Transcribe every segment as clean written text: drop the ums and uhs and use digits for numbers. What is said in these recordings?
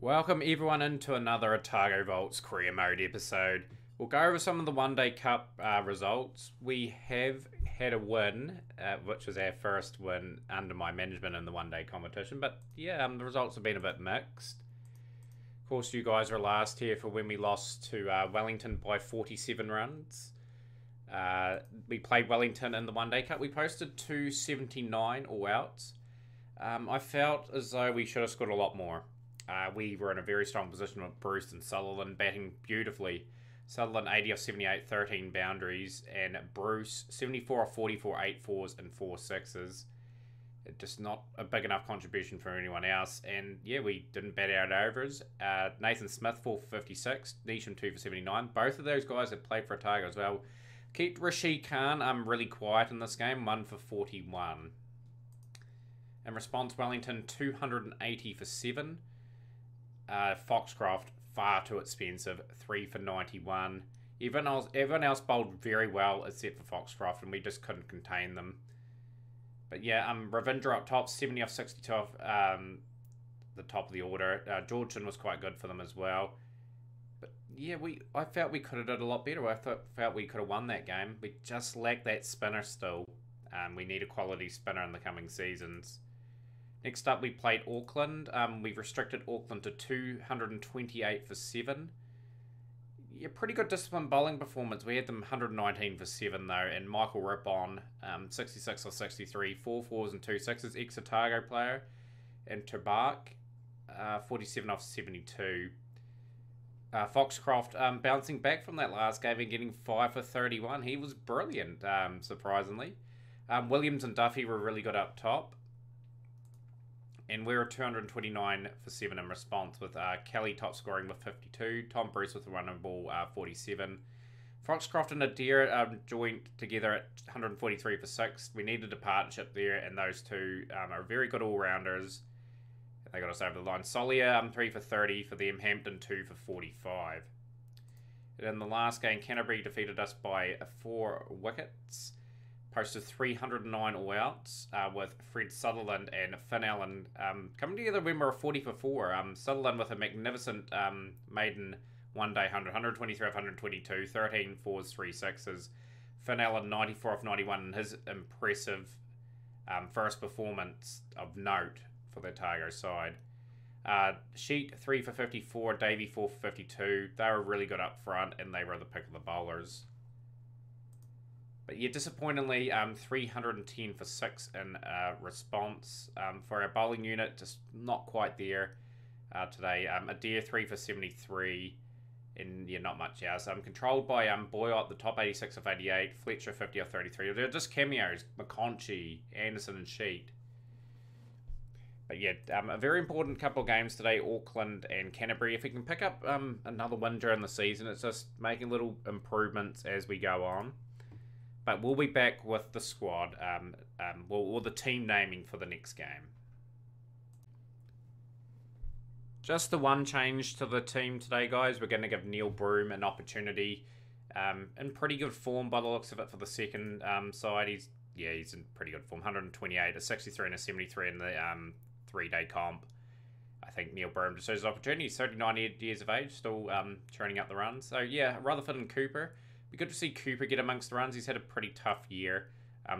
Welcome everyone into another Otago Vaults Career Mode episode. We'll go over some of the One Day Cup results. We have had a win, which was our first win under my management in the One Day competition. But yeah, the results have been a bit mixed. Of course, you guys were last here for when we lost to Wellington by 47 runs. We played Wellington in the One Day Cup. We posted 279 all outs. I felt as though we should have scored a lot more. We were in a very strong position with Bruce and Sutherland batting beautifully. Sutherland 80 off 78, 13 boundaries, and Bruce 74 off 44, 8 fours and 4 sixes. Just not a big enough contribution for anyone else. And yeah, we didn't bat out overs. Nathan Smith 4 for 56, Neesham 2 for 79. Both of those guys have played for Otago as well. Keep Rashid Khan really quiet in this game, 1 for 41. In response, Wellington 280 for 7. Foxcroft, far too expensive, 3 for 91. Everyone else bowled very well except for Foxcroft, and we just couldn't contain them. But yeah, Ravindra up top, 70 off 62 off the top of the order. Georgian was quite good for them as well. But yeah, I felt we could have done a lot better. I felt we could have won that game. We just lacked that spinner still. We need a quality spinner in the coming seasons. Next up, we played Auckland. We've restricted Auckland to 228 for 7. Yeah, pretty good disciplined bowling performance. We had them 119 for 7, though, and Michael Rippon, 66 or 63, 4 fours and 2 sixes, ex-Otago player, and Turbach, 47 off 72. Foxcroft bouncing back from that last game and getting 5 for 31. He was brilliant, surprisingly. Williams and Duffy were really good up top. And we were 229 for 7 in response, with Kelly top scoring with 52, Tom Bruce with a run and ball 47. Foxcroft and Adair joined together at 143 for 6. We needed a partnership there, and those two are very good all-rounders. They got us over the line. Solia 3 for 30 for them, Hampton 2 for 45. And in the last game, Canterbury defeated us by 4 wickets. Posted 309 all outs with Fred Sutherland and Finn Allen coming together when we were 40 for 4. Sutherland with a magnificent maiden one day 123 off 122, 13 fours, 3 sixes. Finn Allen 94 off 91 in his impressive first performance of note for the Otago side. Sheet 3 for 54, Davey 4 for 52. They were really good up front, and they were the pick of the bowlers. But yeah, disappointingly, 310 for 6 in response. For our bowling unit, just not quite there today. Adair 3 for 73, and yeah, not much else. Controlled by Boyott, the top 86 of 88, Fletcher 50 of 33. They're just cameos, McConchy, Anderson and Sheet. But yeah, a very important couple of games today, Auckland and Canterbury. If we can pick up another win during the season, it's just making little improvements as we go on. But we'll be back with the squad, or the team naming for the next game. Just the one change to the team today, guys. We're going to give Neil Broome an opportunity. In pretty good form by the looks of it for the second side. He's in pretty good form. 128, a 63 and a 73 in the 3-day comp. I think Neil Broome deserves his opportunity. He's 39 years of age, still churning out the runs. So yeah, Rutherford and Cooper. Be good to see Cooper get amongst the runs. He's had a pretty tough year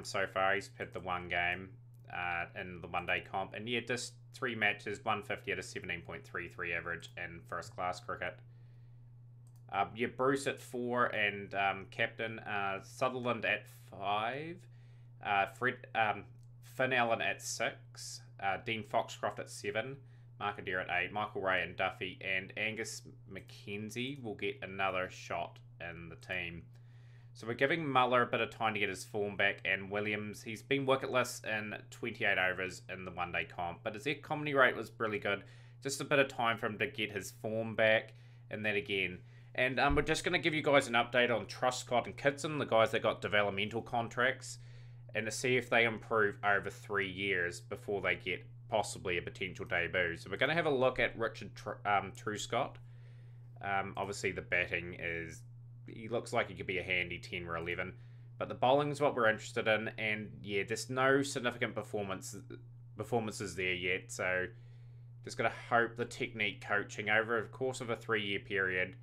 so far. He's had the one game in the one-day comp. And yeah, just 3 matches, 150 at a 17.33 average in first-class cricket. Yeah, Bruce at 4 and captain. Sutherland at 5. Finn Allen at 6. Dean Foxcroft at 7. Mark Adair at 8. Michael Ray and Duffy. And Angus McKenzie will get another shot in the team. So we're giving Muller a bit of time to get his form back, and Williams, he's been wicketless in 28 overs in the one-day comp, but his economy rate was really good. Just a bit of time for him to get his form back, and then again. And we're just going to give you guys an update on Truscott and Kitson, the guys that got developmental contracts, and to see if they improve over 3 years before they get possibly a potential debut. So we're going to have a look at Richard Truscott. Obviously the batting is... He looks like he could be a handy 10 or 11. But the bowling is what we're interested in. And yeah, there's no significant performances there yet. So Just got to hope the technique coaching over the course of a 3-year period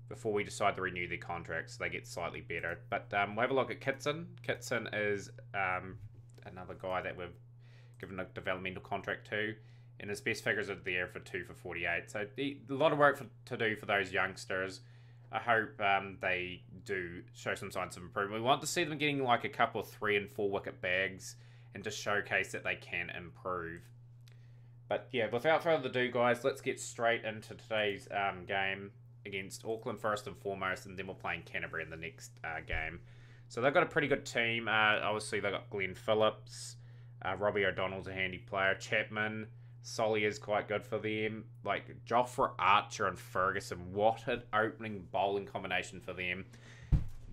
before we decide to renew their contracts, they get slightly better. But we'll have a look at Kitson. Kitson is another guy that we've given a developmental contract to, and his best figures are there for 2 for 48. So a lot of work to do for those youngsters. I hope they do show some signs of improvement. We want to see them getting like a couple of 3 and 4 wicket bags and just showcase that they can improve. But yeah, without further ado, guys, let's get straight into today's game against Auckland first and foremost, and then we're playing Canterbury in the next game. So they've got a pretty good team. Obviously, they've got Glenn Phillips. Robbie O'Donnell's a handy player. Chapman. Solly is quite good for them. Like, Jofra Archer and Ferguson. What an opening bowling combination for them.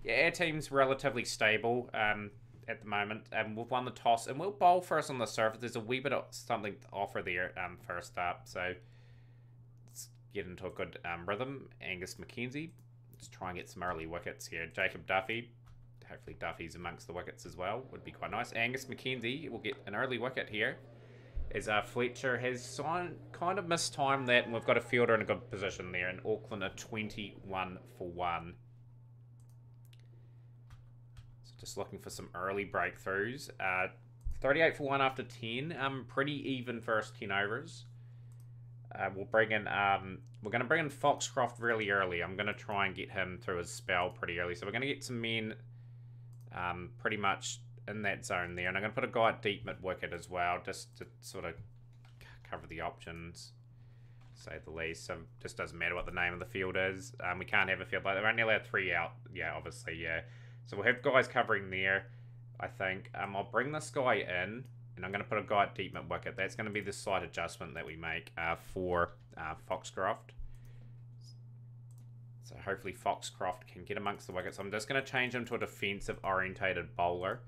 Yeah, our team's relatively stable at the moment. We've won the toss, and we'll bowl first on the surface. There's a wee bit of something to offer there first up. So let's get into a good rhythm. Angus McKenzie. Let's try and get some early wickets here. Jacob Duffy. Hopefully Duffy's amongst the wickets as well. Would be quite nice. Angus McKenzie will get an early wicket here. As Fletcher has kind of mistimed that, and we've got a fielder in a good position there. And Auckland are 21 for 1. So just looking for some early breakthroughs. 38 for 1 after 10. Pretty even first 10 overs. We'll bring in. We're going to bring in Foxcroft really early. I'm going to try and get him through his spell pretty early. So we're going to get some men pretty much in that zone there, and I'm going to put a guy at deep mid-wicket as well, just to sort of cover the options, say the least. So it just doesn't matter what the name of the field is. We can't have a field like that. We're only allowed 3 out. Yeah, obviously, yeah. So we'll have guys covering there, I think. I'll bring this guy in, and I'm going to put a guy at deep mid-wicket. That's going to be the slight adjustment that we make for Foxcroft. So hopefully Foxcroft can get amongst the wickets. I'm just going to change him to a defensive-orientated bowler,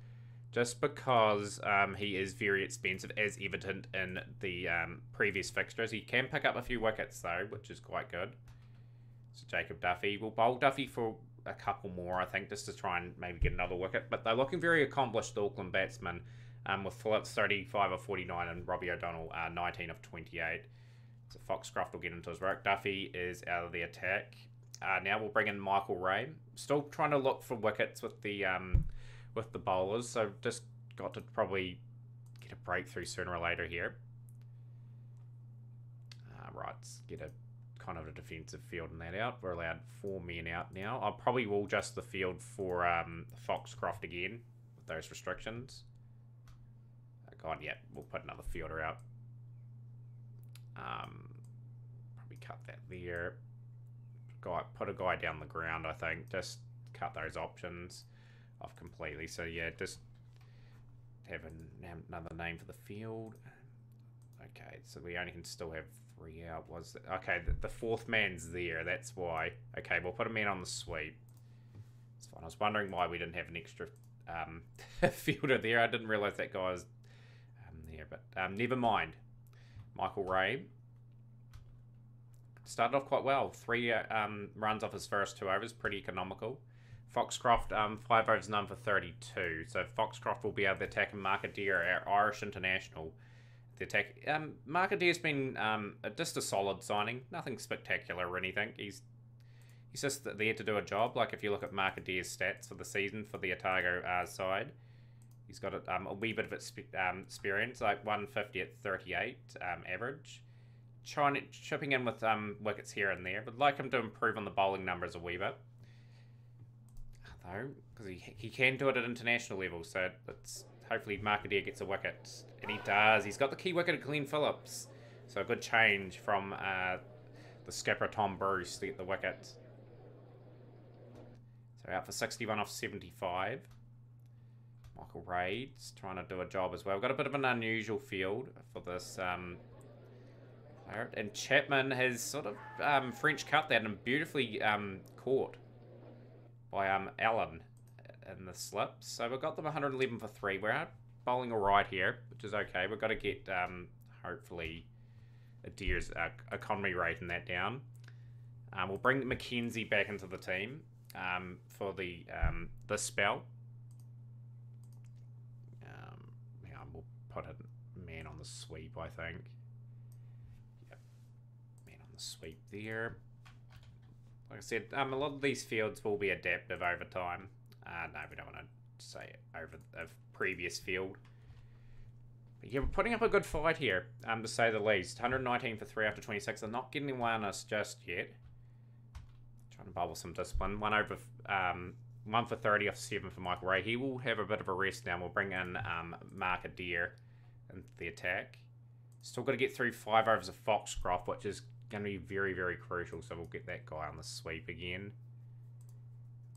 just because he is very expensive, as evident in the previous fixtures. He can pick up a few wickets, though, which is quite good. So Jacob Duffy. We'll bowl Duffy for a couple more, I think, just to try and maybe get another wicket. But they're looking very accomplished, the Auckland batsmen, with Phillips 35 of 49 and Robbie O'Donnell 19 of 28. So Foxcroft will get into his work. Duffy is out of the attack. Now we'll bring in Michael Ray. Still trying to look for wickets with the bowlers, so just got to probably get a breakthrough sooner or later here. Right, let's get a kind of a defensive field in that out. We're allowed 4 men out now. I probably will adjust the field for Foxcroft again with those restrictions. God, yeah, we'll put another fielder out. Probably cut that there. Put a guy down the ground, I think. Just cut those options off completely. So yeah, just have another name for the field. Okay, so we only can still have 3 out. Okay, the 4th man's there. That's why. Okay, we'll put a man on the sweep. It's fine. I was wondering why we didn't have an extra fielder there. I didn't realise that guy was there, but never mind. Michael Ray started off quite well. 3 runs off his first 2 overs, pretty economical. Foxcroft, 5 overs, none for 32. So Foxcroft will be able to attack Markadeer, our Irish international. The attack. Markadeer's been just a solid signing. Nothing spectacular or anything. He's just there to do a job. Like if you look at Markadeer's stats for the season for the Otago side, he's got a wee bit of experience, like 150 at 38 average. Chipping in with wickets here and there. But like him to improve on the bowling numbers a wee bit. Though, because he can do it at international level, so it's hopefully Markadeer gets a wicket, and he does. He's got the key wicket at Glenn Phillips, so a good change from the skipper Tom Bruce to get the wicket. So out for 61 off 75. Michael Raid's trying to do a job as well. We've got a bit of an unusual field for this player, and Chapman has sort of French cut that and beautifully caught by Allen in the slips. So we've got them 111 for 3. We're out bowling all right here, which is okay. We've got to get hopefully Adair's economy rating that down. We'll bring McKenzie back into the team for the spell. Yeah, we'll put a man on the sweep, I think. Yep. the sweep there. Like I said, a lot of these fields will be adaptive over time. No, we don't want to say over a previous field. But yeah, we're putting up a good fight here, to say the least. 119 for 3 after 26. They're not getting away on us just yet. Trying to bubble some discipline. 1 for 30 off 7 for Michael Ray. He will have a bit of a rest now. We'll bring in Mark Adair into the attack. Still got to get through 5 overs of Foxcroft, which is going to be very, very crucial. So we'll get that guy on the sweep again.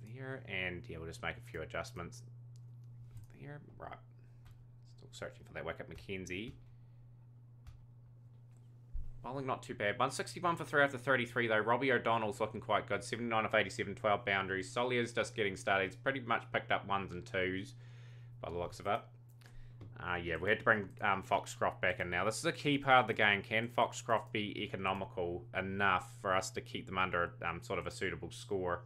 There. And yeah, we'll just make a few adjustments. There. Right. Still searching for that wicket. Mackenzie. Bowling not too bad. 161 for 3 after 33 though. Robbie O'Donnell's looking quite good. 79 of 87, 12 boundaries. Solier's just getting started. He's pretty much picked up 1s and 2s by the looks of it. Yeah, we had to bring Foxcroft back in now. This is a key part of the game. Can Foxcroft be economical enough for us to keep them under sort of a suitable score?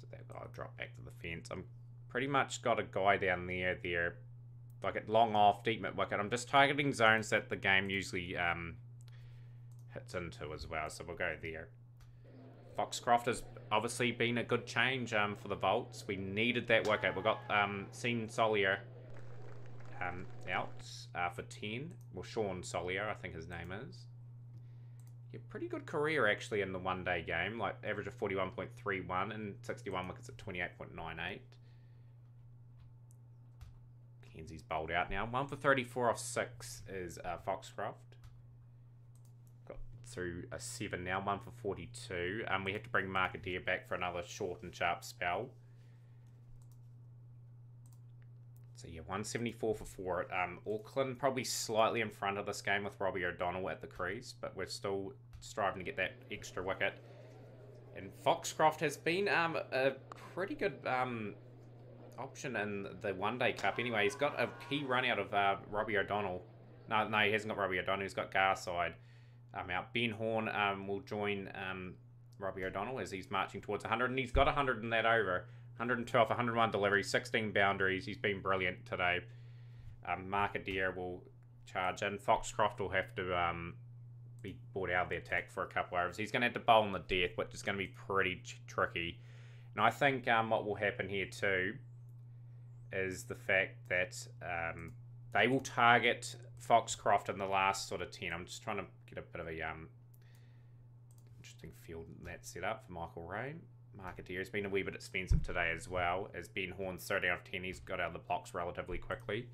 So that guy drop back to the fence. I'm pretty much got a guy down there. Like at long off, deep mid wicket. I'm just targeting zones that the game usually hits into as well. So we'll go there. Foxcroft has obviously been a good change for the Volts. We needed that wicket. We got seen Solier out for 10. Well, Sean Solier, I think his name is. Yeah, pretty good career actually in the one-day game. Like average of 41.31 and 61 wickets at 28.98. Mackenzie's bowled out now. 1 for 34 off 6 is Foxcroft. Got through a 7 now. 1 for 42. We had to bring Mark Adair back for another short and sharp spell. So yeah, 174 for 4. Auckland probably slightly in front of this game with Robbie O'Donnell at the crease, but we're still striving to get that extra wicket. And Foxcroft has been a pretty good option in the One Day Cup. Anyway, he's got a key run out of Robbie O'Donnell. No, he hasn't got Robbie O'Donnell. He's got Garside out. Ben Horn will join Robbie O'Donnell as he's marching towards 100, and he's got 100 in that over. 112, 101 deliveries, 16 boundaries. He's been brilliant today. Mark Adair will charge in. Foxcroft will have to be brought out of the attack for a couple of overs. He's going to have to bowl on the death, which is going to be pretty tricky. And I think what will happen here too is the fact that they will target Foxcroft in the last sort of 10. I'm just trying to get a bit of a interesting field in that setup for Michael Ray. Mark Adair has been a wee bit expensive today as well, as Ben Horn's 30 out of 10. He's got out of the blocks relatively quickly.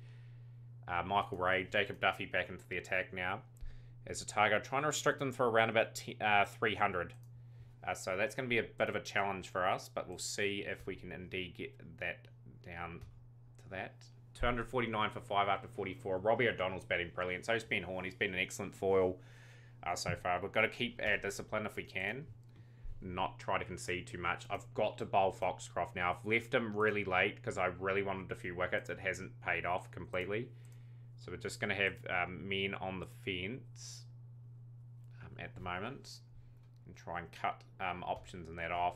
Michael Ray, Jacob Duffy back into the attack now as Otago, trying to restrict them for around about 300. So that's going to be a bit of a challenge for us, but we'll see if we can indeed get that down to that. 249 for 5 after 44. Robbie O'Donnell's batting brilliant. So is Ben Horn. He's been an excellent foil so far. We've got to keep our discipline if we can. Not try to concede too much. I've got to bowl Foxcroft now. I've left him really late because I really wanted a few wickets. It hasn't paid off completely. So we're just going to have men on the fence at the moment and try and cut options in that off.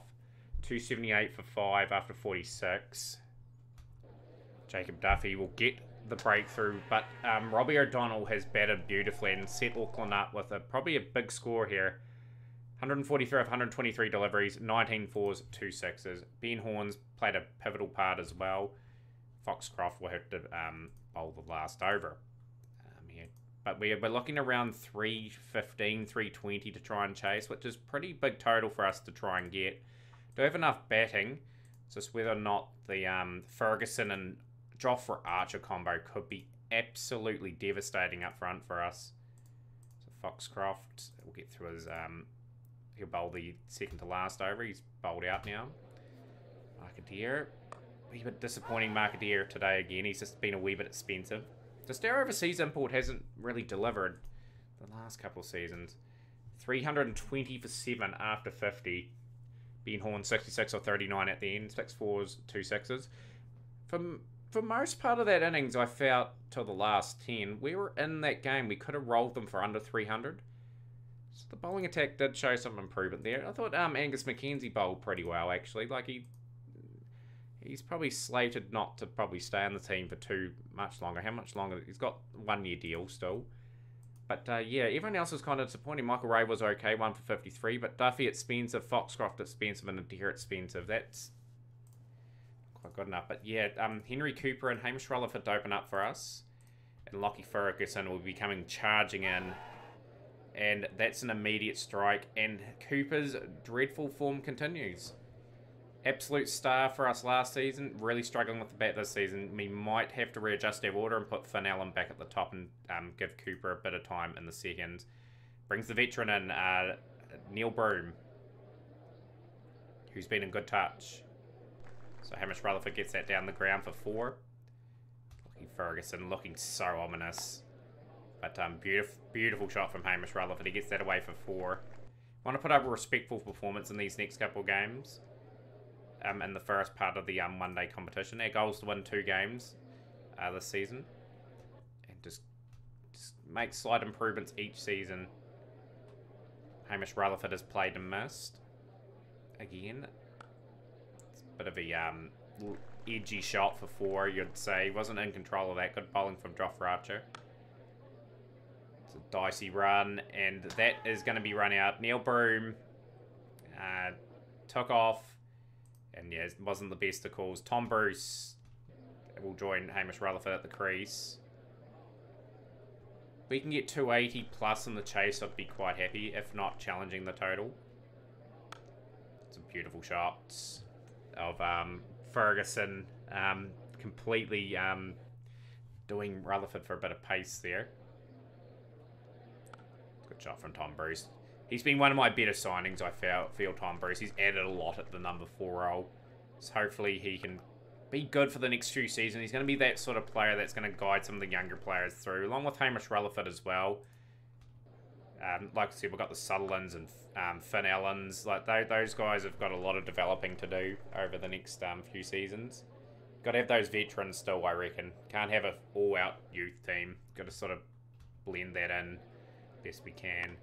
278 for 5 after 46. Jacob Duffy will get the breakthrough, but Robbie O'Donnell has batted beautifully and set Auckland up with probably a big score here. 143 of 123 deliveries, 19 fours, 2 sixes. Ben Horn's played a pivotal part as well. Foxcroft will have to bowl the last over here. But we're looking around 315, 320 to try and chase, which is pretty big total for us to try and get. Do have enough batting. It's just whether or not the Ferguson and Jofra Archer combo could be absolutely devastating up front for us. So Foxcroft will get through his... He'll bowl the second to last over. He's bowled out now. Mark Adair. A wee bit disappointing Mark Adair today again. He's just been a wee bit expensive. Just our overseas import hasn't really delivered the last couple of seasons. 320 for 7 after 50. Ben Horn 66 or 39 at the end. 6 fours, 2 sixes. For most part of that innings, I felt till the last 10, we were in that game. We could have rolled them for under 300. So the bowling attack did show some improvement there. I thought Angus Mackenzie bowled pretty well, actually. Like he's probably slated not to probably stay on the team for too much longer. How much longer? He's got 1 year deal still. But yeah, everyone else was kind of disappointing. Michael Ray was okay, 1 for 53. But Duffy expensive, Foxcroft expensive, and Adair expensive. That's quite good enough. But yeah, Henry Cooper and Hamish Rutherford to open up for us. And Lockie Ferguson will be coming charging in. And that's an immediate strike. And Cooper's dreadful form continues. Absolute star for us last season. Really struggling with the bat this season. We might have to readjust our order and put Finn Allen back at the top and give Cooper a bit of time in the second. Brings the veteran in, Neil Broom, who's been in good touch. So Hamish Rutherford gets that down the ground for 4. Ferguson looking so ominous. But beautiful shot from Hamish Rutherford. He gets that away for 4. Want to put up a respectful performance in these next couple of games. In the first part of the one-day competition. Our goal is to win 2 games this season. And just make slight improvements each season. Hamish Rutherford has played and missed. Again. It's a bit of a edgy shot for 4, you'd say. Wasn't in control of that. Good bowling from Jofra Archer. It's a dicey run, and that is going to be run out. Neil Broom took off, and yeah, it wasn't the best of calls. Tom Bruce will join Hamish Rutherford at the crease. We can get 280 plus in the chase, I'd be quite happy, if not challenging the total. Some beautiful shots of Ferguson completely doing Rutherford for a bit of pace there. Good shot from Tom Bruce. He's been one of my better signings, I feel Tom Bruce. He's added a lot at the number 4 role. So hopefully he can be good for the next few seasons. He's going to be that sort of player that's going to guide some of the younger players through, along with Hamish Rutherford as well. Like I said, we've got the Sutherlands and Finn Allens. Like those guys have got a lot of developing to do over the next few seasons. Got to have those veterans still, I reckon. Can't have an all-out youth team. Got to sort of blend that in best we can.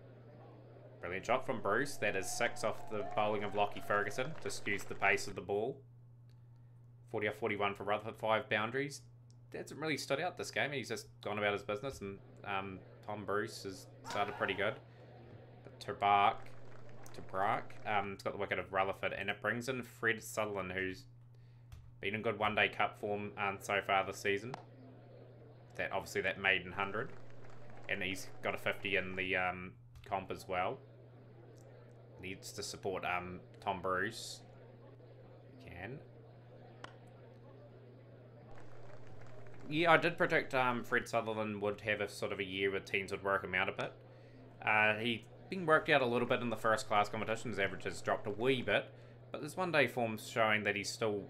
Brilliant shot from Bruce. That is 6 off the bowling of Lockie Ferguson to skew the pace of the ball. 40 off 41 for Rutherford, 5 boundaries. Hasn't really stood out this game. He's just gone about his business, and Tom Bruce has started pretty good. But Tabrak, it's got the wicket of Rutherford, and it brings in Fred Sutherland, who's been in good one-day cup form so far this season. Obviously that maiden 100, and he's got a 50 in the comp as well. Needs to support Tom Bruce. Can. Yeah, I did predict Fred Sutherland would have a sort of a year where teams would work him out a bit. He's been worked out a little bit in the first class competition. His average has dropped a wee bit, but this one-day form's showing that he's still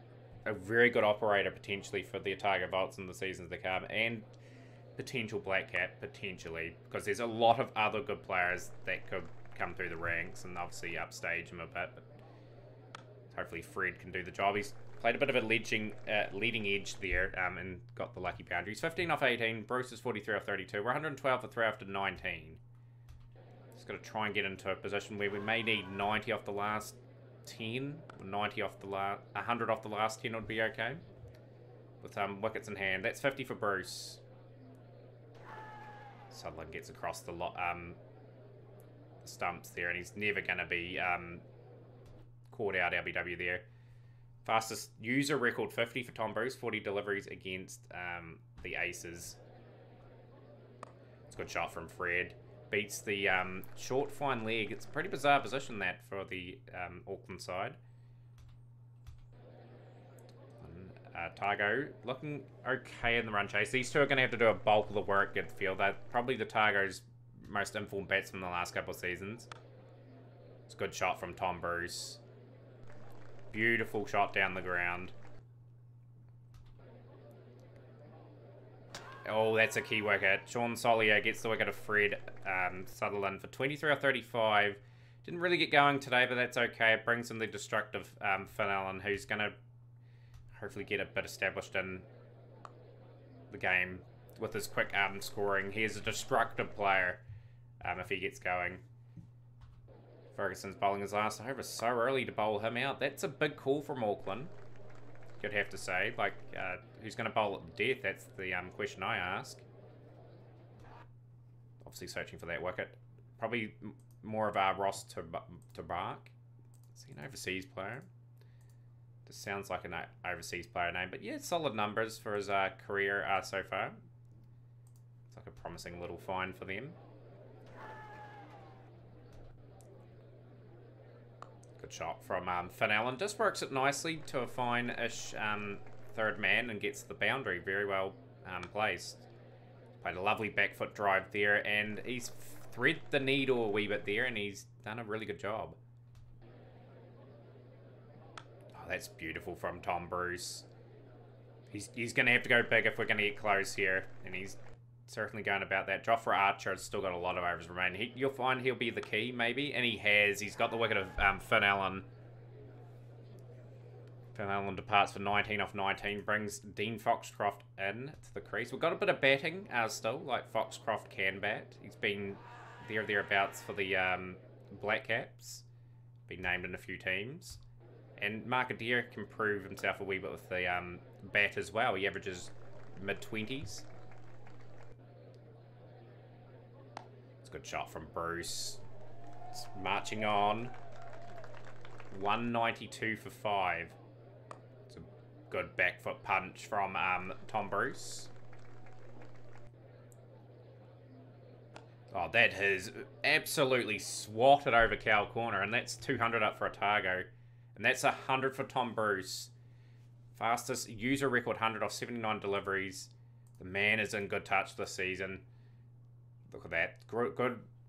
a very good operator potentially for the Otago Volts in the seasons to come, and potential black cap potentially, because there's a lot of other good players that could come through the ranks and obviously upstage him a bit. But hopefully Fred can do the job. He's played a bit of a leading edge there and got the lucky boundaries. 15 off 18. Bruce is 43 off 32. We're 112 for 3 after 19. Just got to try and get into a position where we may need 90 off the last 10. 90 off the last 100 off the last 10 would be okay. With wickets in hand. That's 50 for Bruce. Sutherland gets across the stumps there, and he's never going to be caught out LBW there. Fastest user record 50 for Tom Bruce, 40 deliveries against the Aces. It's a good shot from Fred. Beats the short fine leg. It's a pretty bizarre position that for the Auckland side. Otago looking okay in the run chase. These two are going to have to do a bulk of the work at the field. They're probably the Otago's most informed batsman in the last couple of seasons. It's a good shot from Tom Bruce. Beautiful shot down the ground. Oh, that's a key wicket. Sean Solier gets the wicket of Fred Sutherland for 23 or 35. Didn't really get going today, but that's okay. It brings in the destructive Finn Allen, who's going to hopefully get a bit established in the game with his quick scoring. He is a destructive player if he gets going. Ferguson's bowling his last over so early to bowl him out. That's a big call from Auckland, you'd have to say. Like, who's going to bowl at death? That's the question I ask. Obviously searching for that wicket. Probably more of our Ross to Bark. Is he an overseas player? Just sounds like an overseas player name. But yeah, solid numbers for his career so far. It's like a promising little find for them. Good shot from Finn Allen. Just works it nicely to a fine-ish third man and gets the boundary very well placed. Played a lovely back foot drive there, and he's thread the needle a wee bit there, and he's done a really good job. Oh, that's beautiful from Tom Bruce. He's going to have to go big if we're going to get close here, and he's certainly going about that. Jofra Archer has still got a lot of overs remaining. You'll find he'll be the key, maybe, and he has. He's got the wicket of Finn Allen. Finn Allen departs for 19 off 19, brings Dean Foxcroft in to the crease. We've got a bit of batting still, like Foxcroft can bat. He's been thereabouts for the Black Caps. Been named in a few teams. And Mark Adair can prove himself a wee bit with the bat as well. He averages mid-20s. It's a good shot from Bruce. It's marching on. 192 for 5. It's a good back foot punch from Tom Bruce. Oh, that has absolutely swatted over Cow Corner, and that's 200 up for Otago. And that's 100 for Tom Bruce. Fastest user record 100 off 79 deliveries. The man is in good touch this season. Look at that.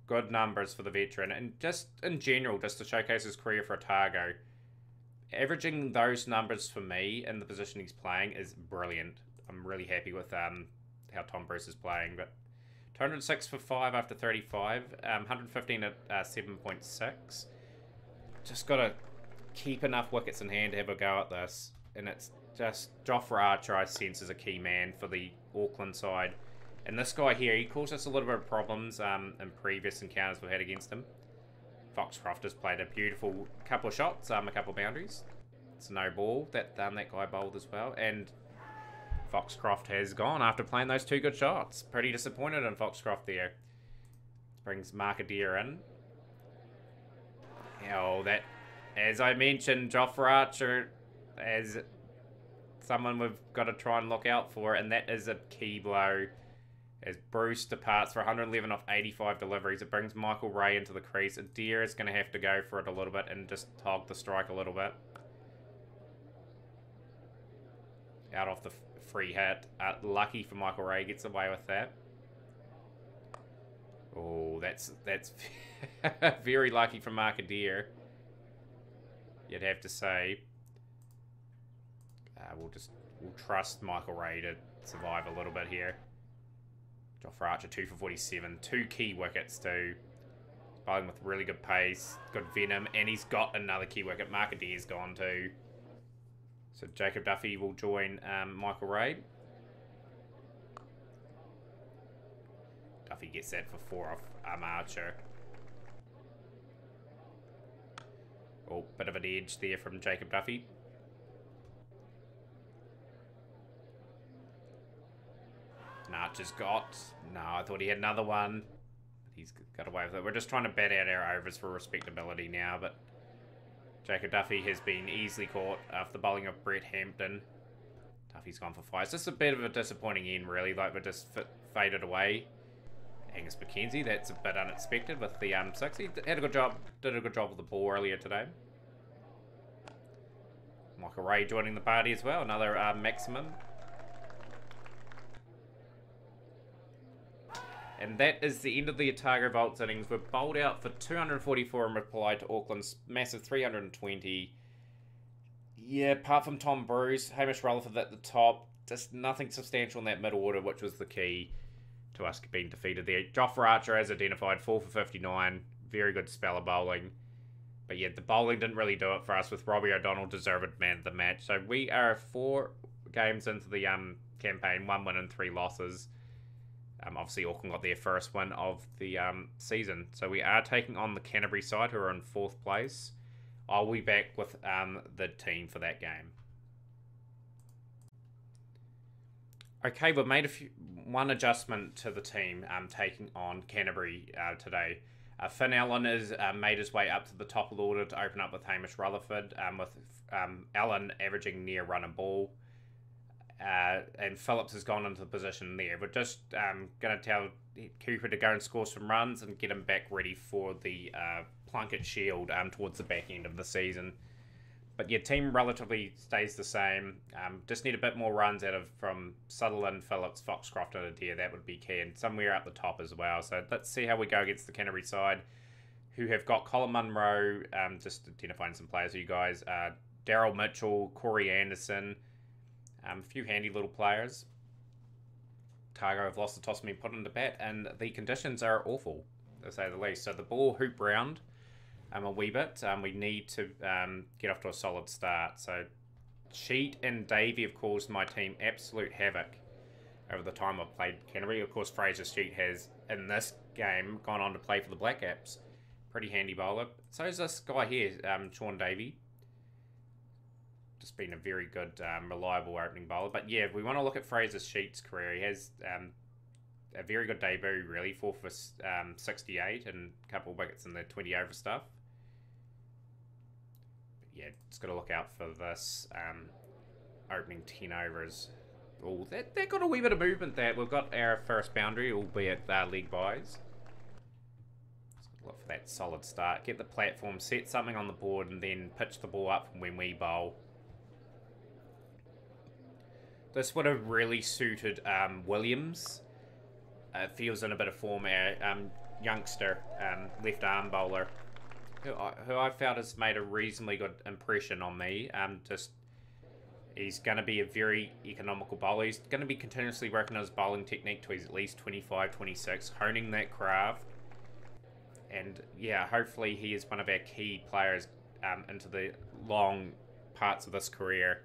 Good numbers for the veteran. And just in general, just to showcase his career for Otago, averaging those numbers for me in the position he's playing is brilliant. I'm really happy with how Tom Bruce is playing. But 206 for 5 after 35. 115 at 7.6. Just got to keep enough wickets in hand to have a go at this. And it's just Jofra Archer, I sense, is a key man for the Auckland side. And this guy here, he caused us a little bit of problems in previous encounters we've had against him. Foxcroft has played a beautiful couple of shots, a couple of boundaries. It's no ball that guy bowled as well. And Foxcroft has gone after playing those two good shots. Pretty disappointed in Foxcroft there. Brings Mark Adair in. Oh, that, as I mentioned, Jofra Archer as someone we've got to try and look out for, and that is a key blow. As Bruce departs for 111 off 85 deliveries, it brings Michael Ray into the crease. Adair is going to have to go for it a little bit and just hog the strike a little bit. Out off the free hit. Lucky for Michael Ray, gets away with that. Oh, that's very lucky for Mark Adair, you'd have to say. We'll trust Michael Ray to survive a little bit here. Jofra Archer 2 for 47, 2 key wickets too. Bowling with really good pace, good venom, and he's got another key wicket. Mark Adair's gone too. So Jacob Duffy will join Michael Ray. Duffy gets that for 4 off Archer. Oh, bit of an edge there from Jacob Duffy. Archer's got... No, I thought he had another one. He's got away with it. We're just trying to bat out our overs for respectability now, but Jacob Duffy has been easily caught after bowling of Brett Hampton. Duffy's gone for 5. It's just a bit of a disappointing end, really. Like, we're just faded away. Angus McKenzie, that's a bit unexpected with the 6. He had a good job, did a good job with the ball earlier today. Michael Ray joining the party as well, another maximum. And that is the end of the Otago Volts innings. We're bowled out for 244 in reply to Auckland's massive 320. Yeah, apart from Tom Bruce, Hamish Rutherford at the top, just nothing substantial in that middle order, which was the key to us being defeated there. Jofra Archer, as identified, 4 for 59. Very good spell of bowling. But yeah, the bowling didn't really do it for us, with Robbie O'Donnell deserved man of the match. So we are 4 games into the campaign, 1 win and 3 losses. Obviously, Auckland got their first win of the season. So we are taking on the Canterbury side, who are in 4th place. I'll be back with the team for that game. Okay, we've made one adjustment to the team taking on Canterbury today. Finn Allen has made his way up to the top of the order to open up with Hamish Rutherford, with Allen averaging near run and ball. And Phillips has gone into the position there. We're just going to tell Cooper to go and score some runs and get him back ready for the Plunkett Shield towards the back end of the season. But yeah, team relatively stays the same. Just need a bit more runs from Sutherland, Phillips, Foxcroft, and Adair. That would be key, and somewhere up the top as well. So let's see how we go against the Canterbury side, who have got Colin Munro, just identifying some players for you guys. Daryl Mitchell, Corey Anderson, a few handy little players. Otago have lost the toss and been put into bat, and the conditions are awful, to say the least. So the ball hoop round a wee bit. We need to get off to a solid start. So Sheet and Davey have caused my team absolute havoc over the time I've played Canterbury. Of course, Fraser Sheet has, in this game, gone on to play for the Black Caps. Pretty handy bowler. So is this guy here, Sean Davey. Just been a very good, reliable opening bowler. But yeah, if we want to look at Fraser Sheet's career, he has a very good debut, really. 4 for 68 and a couple of wickets in the 20 over stuff. But yeah, just got to look out for this opening 10 overs. Oh, that got a wee bit of movement there. We've got our first boundary, albeit leg byes. Look for that solid start. Get the platform, set something on the board, and then pitch the ball up when we bowl. This would have really suited Williams. Feels in a bit of form, youngster, left arm bowler, who I felt has made a reasonably good impression on me. He's going to be a very economical bowler. He's going to be continuously working on his bowling technique till he's at least 25, 26, honing that craft. And yeah, hopefully he is one of our key players into the long parts of this career.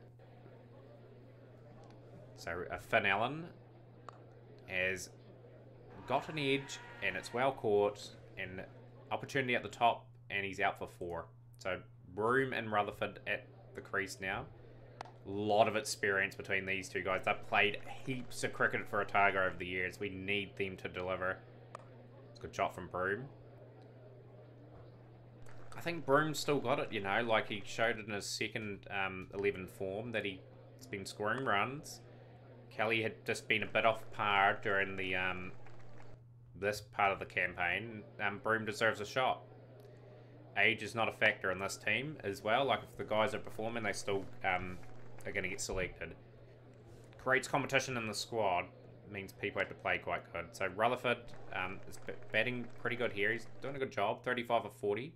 So Finn Allen has got an edge, and it's well caught, and opportunity at the top, and he's out for 4. So Broome and Rutherford at the crease now. A lot of experience between these two guys. They've played heaps of cricket for Otago over the years. We need them to deliver. It's a good shot from Broome. I think Broome's still got it, you know, like he showed in his second 11 form that he's been scoring runs. Kelly had just been a bit off par during the this part of the campaign. Broome deserves a shot. Age is not a factor in this team as well. Like, if the guys are performing, they still are going to get selected. Creates competition in the squad. Means people have to play quite good. So Rutherford is batting pretty good here. He's doing a good job. 35 of 40.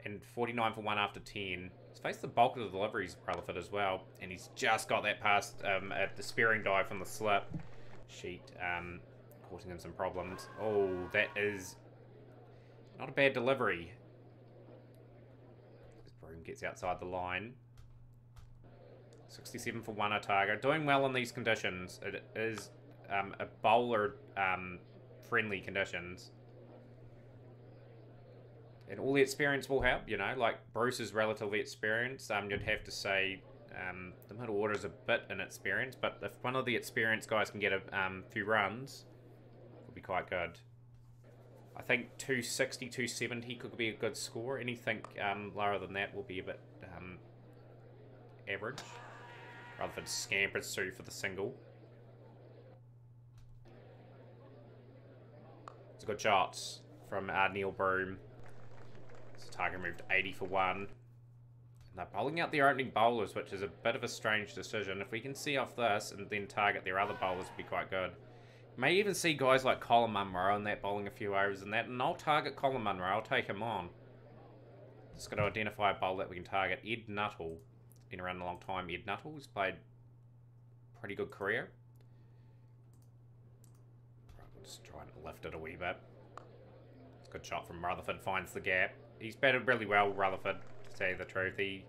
And 49 for 1 after 10. He's faced the bulk of the deliveries, Rutherford, as well. And he's just got that past at the spearing dive from the slip. Sheet causing him some problems. Oh, that is not a bad delivery. Broome gets outside the line. 67 for 1 Otago. Doing well in these conditions. It is a bowler friendly conditions. And all the experience will help, you know. Like, Bruce is relatively experienced. You'd have to say the middle order is a bit inexperienced. But if one of the experienced guys can get a few runs, it'll be quite good. I think 260, 270 could be a good score. Anything lower than that will be a bit average. Rutherford scampers through for the single. It's a good shot from Neil Broome. Otago moved 80 for 1. And they're bowling out their opening bowlers, which is a bit of a strange decision. If we can see off this and then target their other bowlers, would be quite good. May even see guys like Colin Munro and that bowling a few overs and that, and I'll target Colin Munro. I'll take him on. Just got to identify a bowl that we can target. Ed Nuttall. Been around a long time. Ed Nuttall has played a pretty good career. We'll just try and lift it a wee bit. It's a good shot from Rutherford. Finds the gap. He's batted really well, Rutherford, to say the truth. He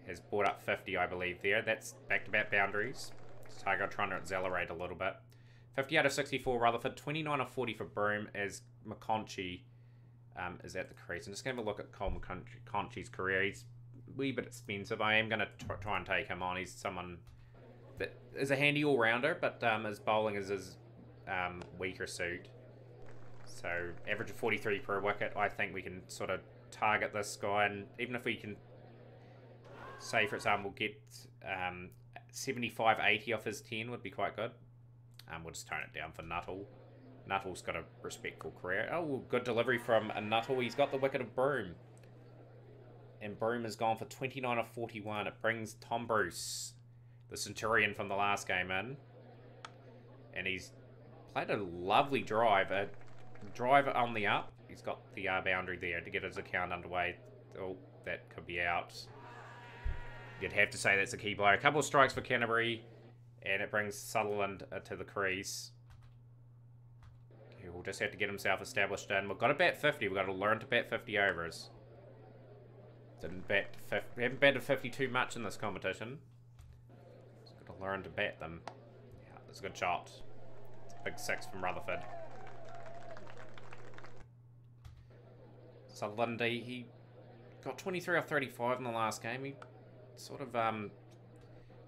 has brought up 50, I believe, there. That's back-to-back boundaries. Otago trying to accelerate a little bit. 50 out of 64, Rutherford. 29 of 40 for Broome, as McConchy is at the crease. I'm just going to have a look at Cole McConchy's career. He's a wee bit expensive. I am going to try and take him on. He's someone that is a handy all-rounder, but his bowling is his weaker suit. So average of 43 per wicket. I think we can sort of target this guy, and even if we can, say for example, get 75-80 off his 10 would be quite good. We'll just tone it down for Nuttall. Nuttall's got a respectful career. Oh, good delivery from a Nuttall. He's got the wicket of Broom. And Broom has gone for 29 of 41. It brings Tom Bruce, the Centurion from the last game, in. And he's played a lovely drive. A drive on the up. He's got the boundary there to get his account underway. Oh, that could be out. You'd have to say that's a key blow. A couple of strikes for Canterbury. And it brings Sutherland to the crease. He'll just have to get himself established in. We've got to bat 50. We've got to learn to bat 50 overs. We haven't batted 50 too much in this competition. Just got to learn to bat them. Yeah, that's a good shot. It's a big 6 from Rutherford. Sutherland, he got 23 off 35 in the last game. He sort of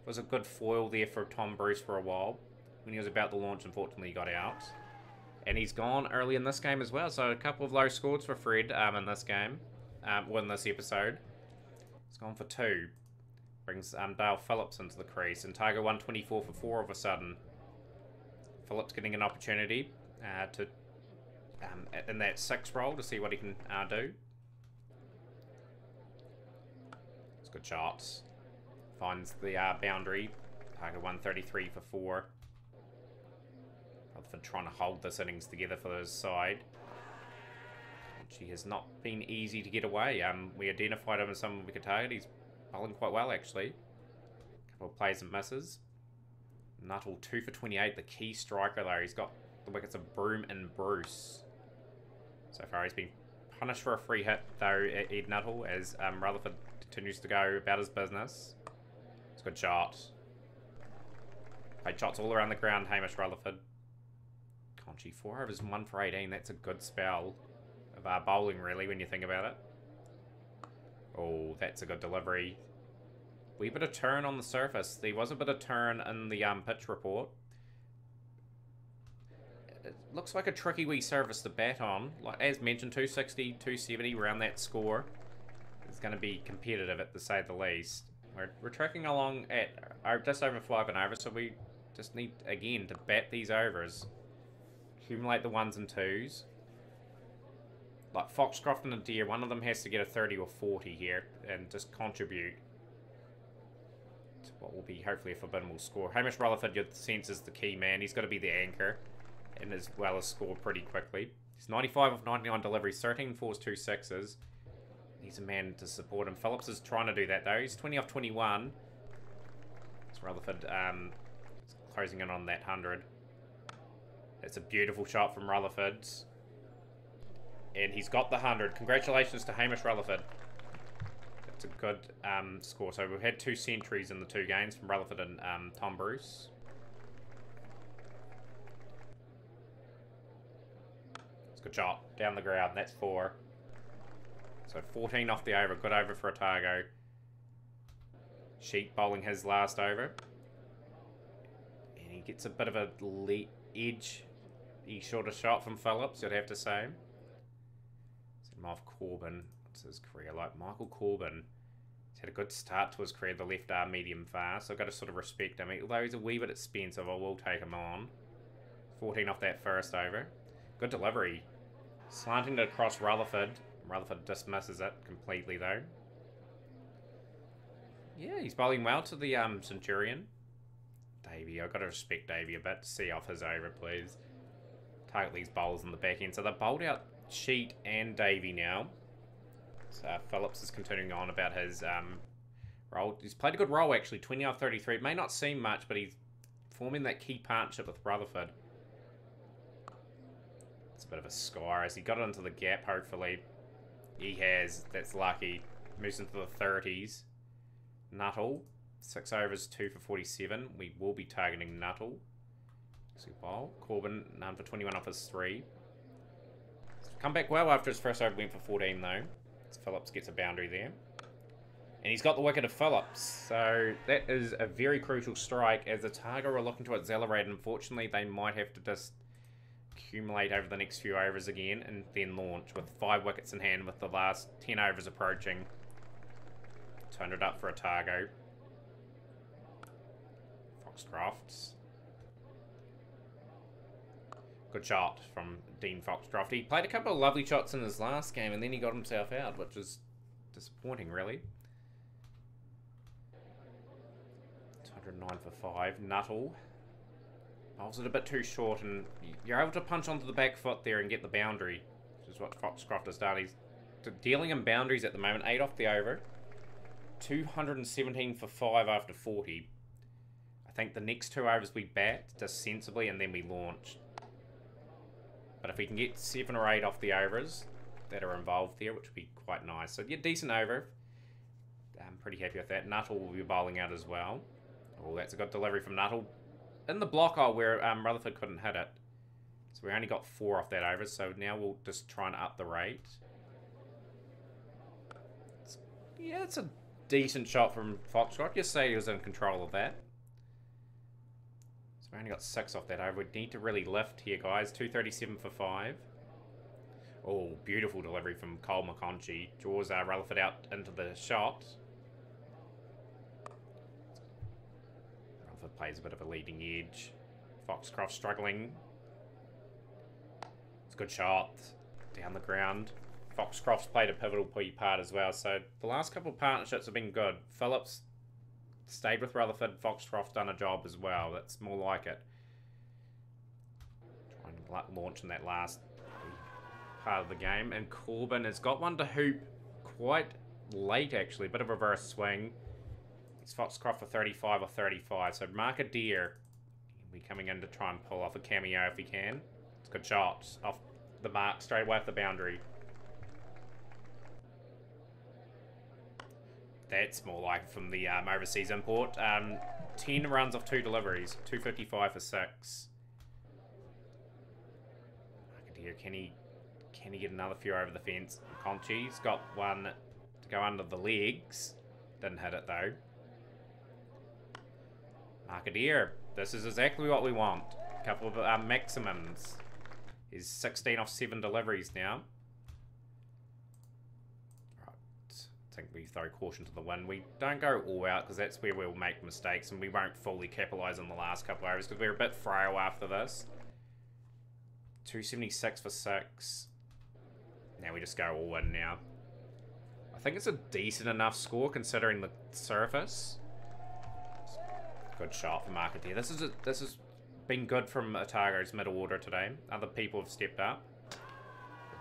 was a good foil there for Tom Bruce for a while. When he was about to launch, unfortunately, he got out. And he's gone early in this game as well. So a couple of low scores for Fred in this game. In this episode. He's gone for 2. Brings Dale Phillips into the crease. And Otago 124 for 4 all of a sudden. Phillips getting an opportunity to in that 6 role to see what he can do. It's good shots. Finds the boundary. Otago 133 for 4. Rutherford trying to hold this innings together for his side. She has not been easy to get away. We identified him as someone we could target. He's bowling quite well, actually. A couple of plays and misses. Nuttall 2 for 28, the key striker though. He's got the wickets of Broom and Bruce. So far he's been punished for a free hit though, Ed Nuttall, as Rutherford continues to go about his business. It's a good shot. Played shots all around the ground, Hamish Rutherford. Conchi, 4 overs, 1 for 18. That's a good spell of bowling, really, when you think about it. Oh, that's a good delivery. Wee bit of turn on the surface. There was a bit of turn in the pitch report. It looks like a tricky wee surface to bat on. Like as mentioned, 260, 270 around that score. It's going to be competitive at the say the least. We're tracking along at just over 5 and over, so we just need, again, to bat these overs. Accumulate the 1s and 2s. Like Foxcroft and Adair, one of them has to get a 30 or 40 here and just contribute to what will be hopefully a formidable score. Hamish Rutherford, your sense, is the key man. He's got to be the anchor and as well as score pretty quickly. He's 95 of 99 deliveries, 13 fours, 2 sixes. He's a man to support him. Phillips is trying to do that though. He's 20 off 21. So Rutherford closing in on that 100. It's a beautiful shot from Rutherford. And he's got the 100. Congratulations to Hamish Rutherford. That's a good score. So we've had 2 centuries in the 2 games from Rutherford and Tom Bruce. It's a good shot. Down the ground. That's 4. So 14 off the over. Good over for Otago. Sheet bowling his last over. And he gets a bit of a edge. He short a shot from Phillips, you'd have to say. Set him off Corbin. What's his career like? Michael Corbin. He's had a good start to his career, the left arm medium fast. So I've got to sort of respect him. Although he's a wee bit expensive, I will take him on. 14 off that first over. Good delivery. Slanting it across Rutherford. Rutherford dismisses it completely though. Yeah, he's bowling well to the Centurion. Davey, I've got to respect Davey a bit. See off his over, please. Target these bowls in the back end. So they've bowled out Sheet and Davey now. So Phillips is continuing on about his role. He's played a good role actually, 20 off 33. It may not seem much, but he's forming that key partnership with Rutherford. It's a bit of a scar as he got it into the gap, hopefully. He has. That's lucky. Moves into the 30s. Nuttall. 6 overs, 2 for 47. We will be targeting Nuttall. Bowl. Corbin, none for 21 off his 3. Come back well after his first over went for 14 though. Phillips gets a boundary there. And he's got the wicket of Phillips. So that is a very crucial strike as Otago are looking to accelerate. Unfortunately, they might have to just accumulate over the next few overs again and then launch with 5 wickets in hand with the last 10 overs approaching. 200 up for Otago. Foxcroft. Good shot from Dean Foxcroft. He played a couple of lovely shots in his last game and then he got himself out, which is disappointing, really. 209 for 5. Nuttall. Bowls it a bit too short and you're able to punch onto the back foot there and get the boundary, which is what Foxcroft has done. He's dealing in boundaries at the moment. 8 off the over. 217 for 5 after 40. I think the next 2 overs we bat just sensibly and then we launch. But if we can get 7 or 8 off the overs that are involved there, which would be quite nice. So yeah, decent over. I'm pretty happy with that. Nuttall will be bowling out as well. Oh, that's a good delivery from Nuttall. In the block hole where Rutherford couldn't hit it. So we only got 4 off that over, so now we'll just try and up the rate. Yeah, it's a decent shot from Foxcroft. Just say he was in control of that. So we only got 6 off that over. We need to really lift here, guys. 237 for 5. Oh, beautiful delivery from Cole McConchie. Draws Rutherford out into the shot. Rutherford plays a bit of a leading edge. Foxcroft struggling. It's a good shot. Down the ground. Foxcroft's played a pivotal part as well. So the last couple of partnerships have been good. Phillips stayed with Rutherford. Foxcroft's done a job as well. That's more like it. Trying to launch in that last part of the game. And Corbin has got one to hoop quite late, actually. Bit of a reverse swing. It's Foxcroft for 35 or 35. So Mark Adair will be coming in to try and pull off a cameo if he can. It's a good shot. Off the mark, straight away off the boundary. That's more like from the overseas import. 10 runs off 2 deliveries. 255 for 6. Mark can he get another few over the fence? Conchi's got one to go under the legs. Didn't hit it though. Markadeer, this is exactly what we want. A couple of maximums. He's 16 off 7 deliveries now. I think we throw caution to the wind. We don't go all out because that's where we'll make mistakes and we won't fully capitalise on the last couple of overs because we're a bit frail after this. 276 for 6. Now we just go all in now. I think it's a decent enough score considering the surface. Good shot for Marketeer. This has been good from Otago's middle order today. Other people have stepped up.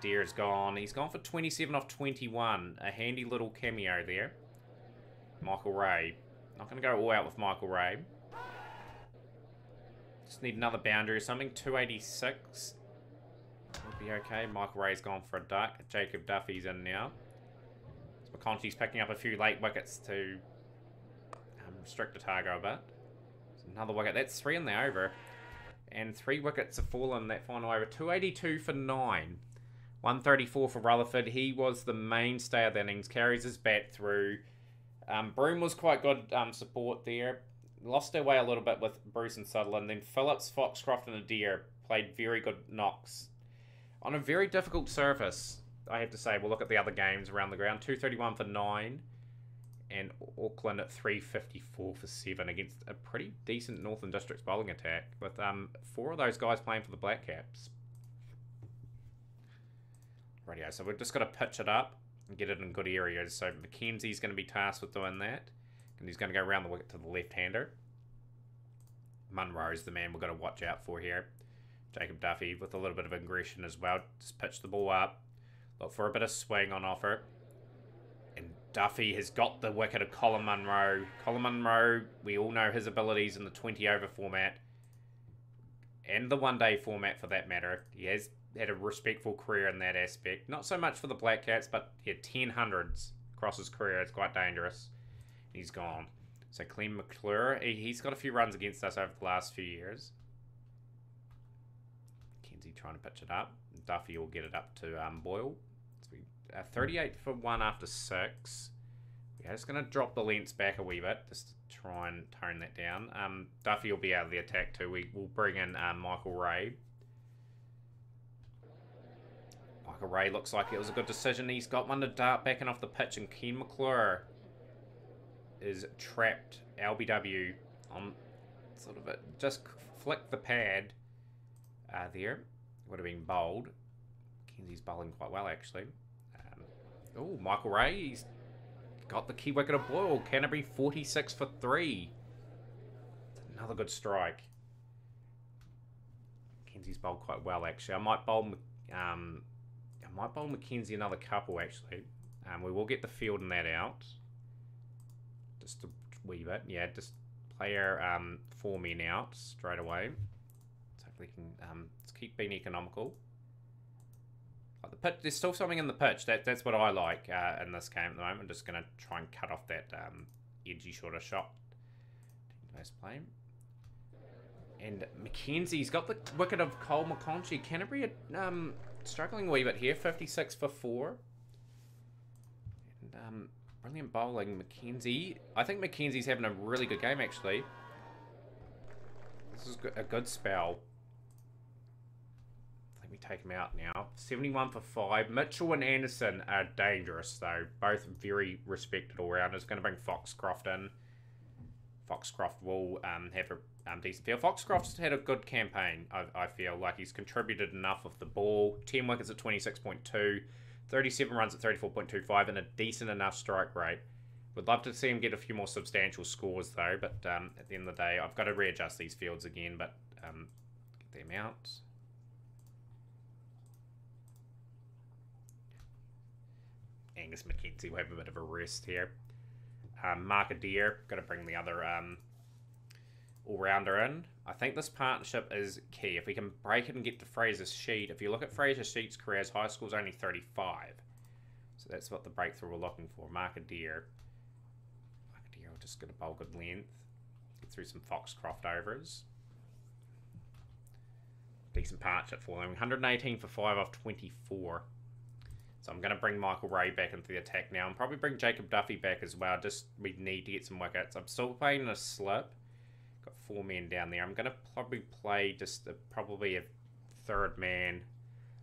Deer is gone. He's gone for 27 off 21. A handy little cameo there. Michael Ray. Not going to go all out with Michael Ray. Just need another boundary or something. 286. Would be okay. Michael Ray's gone for a duck. Jacob Duffy's in now. So McConchie's picking up a few late wickets to restrict Otago a bit. So another wicket. That's 3 in the over. And 3 wickets have fallen that final over. 282 for 9. 134 for Rutherford. He was the mainstay of the innings. Carries his bat through. Broome was quite good support there. Lost their way a little bit with Bruce and Sutherland. Then Phillips, Foxcroft and Adair played very good knocks. On a very difficult surface, I have to say. We'll look at the other games around the ground. 231 for 9. And Auckland at 354 for 7 against a pretty decent Northern Districts bowling attack. With 4 of those guys playing for the Black Caps. Rightio, so we've just got to pitch it up and get it in good areas. So Mackenzie's going to be tasked with doing that. And he's going to go around the wicket to the left-hander. Munro's the man we've got to watch out for here. Jacob Duffy with a little bit of aggression as well. Just pitch the ball up. Look for a bit of swing on offer. And Duffy has got the wicket of Colin Munro. Colin Munro, we all know his abilities in the 20-over format. And the one-day format for that matter. He has had a respectful career in that aspect. Not so much for the Black Cats, but he had 10 hundreds across his career. It's quite dangerous. He's gone. So Clem McClure, he's got a few runs against us over the last few years. Kenzie trying to pitch it up. Duffy will get it up to Boyle. So 38 for 1 after 6. Yeah, just going to drop the lengths back a wee bit, just to try and tone that down. Duffy will be out of the attack too. We'll bring in Michael Ray. Michael Ray looks like it was a good decision. He's got one to dart backing off the pitch, and Ken McClure is trapped. LBW on sort of it. Just flick the pad there. Would have been bowled. Kenzie's bowling quite well, actually. Oh, Michael Ray, he's got the key wicket of Boyle. Canterbury 46 for 3. Another good strike. Kenzie's bowled quite well, actually. I might bowl Mackenzie another couple, actually. We will get the field and that out. Just a wee bit. Yeah, just play our 4 men out straight away. So we can let's keep being economical. Like the pitch, there's still something in the pitch. That's what I like in this game at the moment. I'm just going to try and cut off that edgy shorter shot. Nice play. And Mackenzie's got the wicket of Cole McConchie. Canterbury are struggling a wee bit here. 56 for 4. And brilliant bowling, Mackenzie. I think Mackenzie's having a really good game, actually. This is a good spell. Let me take him out now. 71 for 5. Mitchell and Anderson are dangerous, though. Both very respected all-rounders. Going to bring Foxcroft in. Foxcroft will have a decent field. Foxcroft's had a good campaign, I feel. Like he's contributed enough of the ball. 10 wickets at 26.2. 37 runs at 34.25 and a decent enough strike rate. Would love to see him get a few more substantial scores, though. But at the end of the day, I've got to readjust these fields again. But get them out. Angus Mackenzie will have a bit of a rest here. Mark Adair, got to bring the other all-rounder in. I think this partnership is key. If we can break it and get to Fraser's sheet. If you look at Fraser's sheet's career, his high score is only 35. So that's what the breakthrough we're looking for. Mark Adair. Mark Adair will just get a bowl good length. Get through some Foxcroft overs. Decent partnership for them. 118 for 5 off 24. So I'm going to bring Michael Ray back into the attack now. And probably bring Jacob Duffy back as well. Just we need to get some wickets. I'm still playing a slip. Got 4 men down there. I'm going to probably play just probably a third man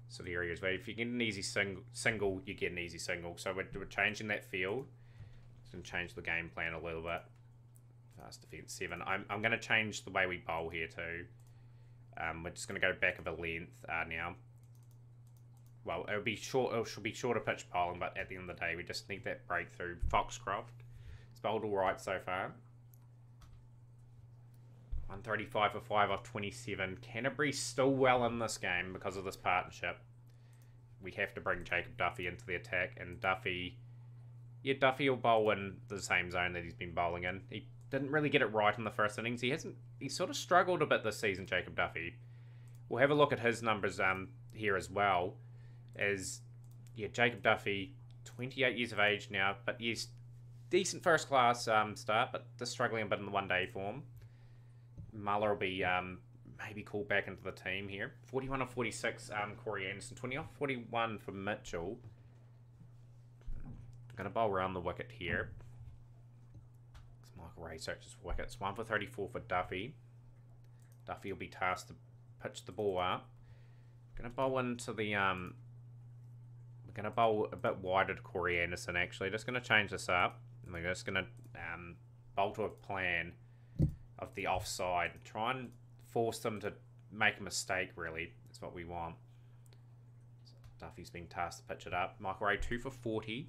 sort of areas. But if you get an easy single, you get an easy single. So we're changing that field. It's going to change the game plan a little bit. Fast defence 7. I'm going to change the way we bowl here too. We're just going to go back of a length now. Well, it'll be short. It should be shorter pitch bowling, but at the end of the day, we just need that breakthrough. Foxcroft, it's bowled all right so far. 135 for 5 off 27. Canterbury's still well in this game because of this partnership. We have to bring Jacob Duffy into the attack, and Duffy will bowl in the same zone that he's been bowling in. He didn't really get it right in the first innings. He sort of struggled a bit this season, Jacob Duffy. We'll have a look at his numbers here as well. Jacob Duffy, 28 years of age now, but yes, decent first class start, but just struggling a bit in the one day form. Muller will be maybe called back into the team here. 41 of 46, Corey Anderson. 20 off 41 for Mitchell. Going to bowl around the wicket here. Michael Ray searches for wickets. 1 for 34 for Duffy. Duffy will be tasked to pitch the ball up. Going to bowl into the we're going to bowl a bit wider to Corey Anderson, actually. Just going to change this up. And we're just going to bowl to a plan of the offside. Try and force them to make a mistake, really. That's what we want. So Duffy's been tasked to pitch it up. Michael Ray, 2 for 40.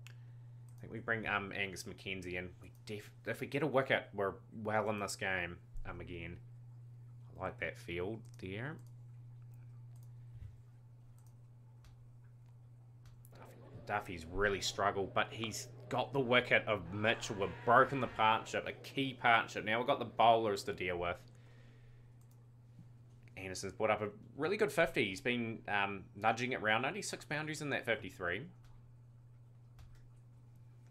I think we bring Angus Mackenzie in. If we get a wicket, we're well in this game again. I like that field there. Duffy's really struggled, but he's got the wicket of Mitchell. We've broken the partnership, a key partnership. Now we've got the bowlers to deal with. Anderson's put up a really good 50. He's been nudging it round. Only 6 boundaries in that 53.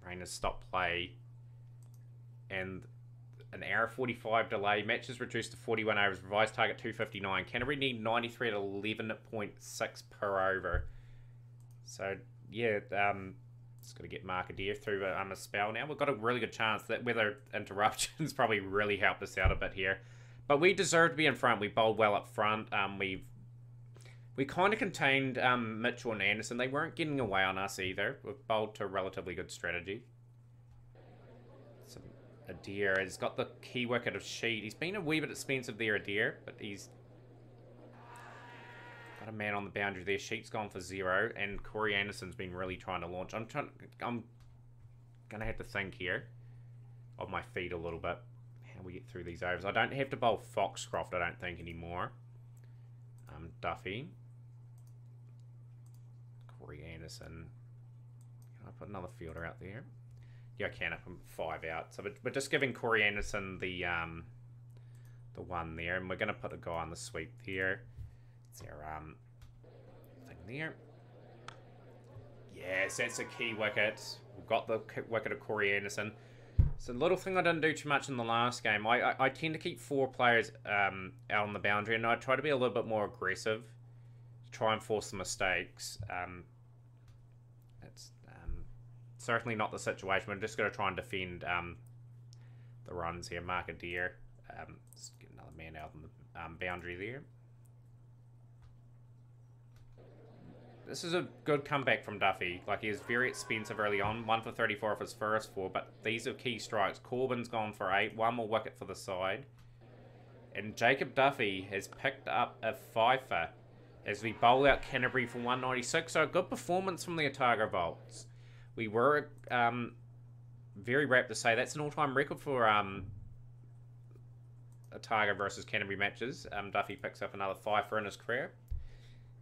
Rain has stopped play. And an hour 45 delay. Match is reduced to 41 overs. Revised target 259. Canterbury need 93 at 11.6 per over. So, yeah, Just got to get Markadeer through a spell now. We've got a really good chance. That weather interruptions probably really helped us out a bit here. But we deserve to be in front. We bowled well up front. We kind of contained Mitchell and Anderson. They weren't getting away on us either. We've bowled to a relatively good strategy. Adair has got the key wicket of Sheet. He's been a wee bit expensive there, Adair, but he's got a man on the boundary there. Sheet's gone for 0, and Corey Anderson's been really trying to launch. I'm gonna have to think here of my feet a little bit. How we get through these overs. I don't have to bowl Foxcroft, I don't think, anymore. Duffy. Corey Anderson. Can I put another fielder out there? Yeah, I can. I put 5 out. So we're just giving Corey Anderson the one there, and we're going to put a guy on the sweep there. It's our thing there. Yes, that's a key wicket. We've got the wicket of Corey Anderson. It's a little thing I didn't do too much in the last game. I tend to keep 4 players out on the boundary, and I try to be a little bit more aggressive to try and force the mistakes. It's certainly not the situation. We're just going to try and defend the runs here. Markadeer. Let's get another man out on the boundary there. This is a good comeback from Duffy. Like, he was very expensive early on. 1 for 34 off his first 4, but these are key strikes. Corbin's gone for 8. 1 more wicket for the side. And Jacob Duffy has picked up a 5-fer as we bowl out Canterbury for 196. So a good performance from the Otago Volts. We were very rapt to say that's an all-time record for Otago versus Canterbury matches. Duffy picks up another 5-fer in his career.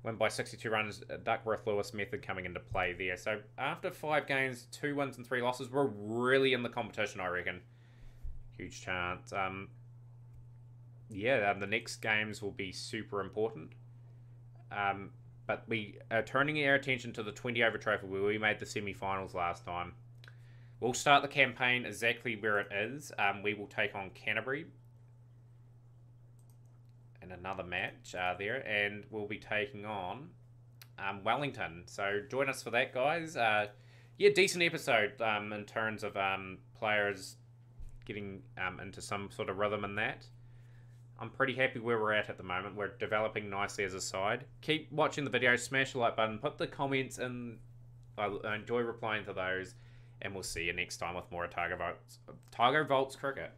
Win by 62 runs, Duckworth-Lewis method coming into play there. So after 5 games, 2 wins and 3 losses, we're really in the competition, I reckon. Huge chance. Yeah, the next games will be super important. But we are turning our attention to the 20-over trophy where we made the semi-finals last time. We'll start the campaign exactly where it is. We will take on Canterbury in another match there, and we'll be taking on Wellington. So join us for that, guys. Yeah, decent episode in terms of players getting into some sort of rhythm in that. I'm pretty happy where we're at the moment. We're developing nicely as a side. Keep watching the video, smash the like button, put the comments in. I enjoy replying to those, and we'll see you next time with more Otago Volts cricket.